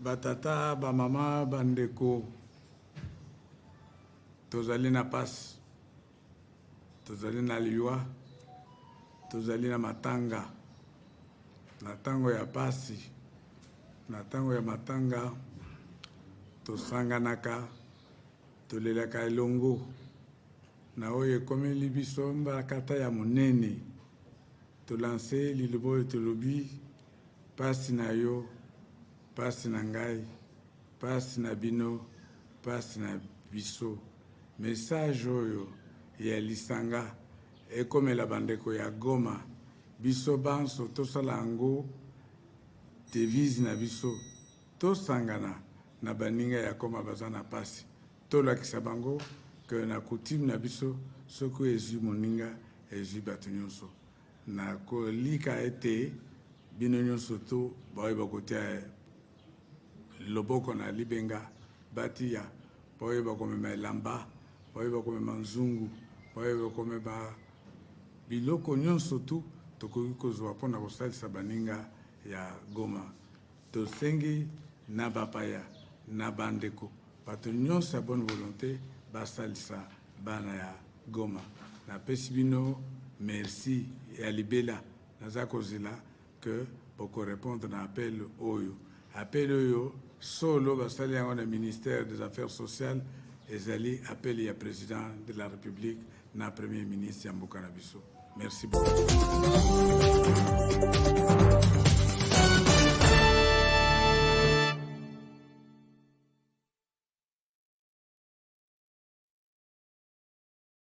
batata, bamama, bandeko, tozali na pasi, tozali na liwa, tozali na matanga, na tango ya pasi, na tango ya matanga, tosanganaka, tolelaka elongo, na oyo ekomeli biso mbakata ya monene, tolanse lilobo etolobi, pasi na yo, pasi na ngai, pasi na bino, pasi na biso. Message oyo ya lisanga ekomela bandeko ya Goma, biso banso tosala yango devise na biso, tosangana na baninga ya Goma baza na pasi, tolakisa bango ke na coutume na biso soko ezwi moninga ezwi bato nyonso. Na kolika ete bino nyonso to baoyeba kotia loboko na libenga batia, baoyeba komema elamba, baoyeba komema nzungu, baoyeba komema biloko nyonso tu tokoki kozwa mpona kosalisa baninga ya Goma. Tosengi na bapaya, na bandeko, bato nyonso ya bonne volonté basalisa bana ya Goma. Napesi bino merci ya libela, naza kozela que boko répondre na appel oyo. Appel oyo solo basali yango na ministère des Affaires sociales, ezali appel ya président de la République na premier ministre ya mboka na biso. Merci beaucoup.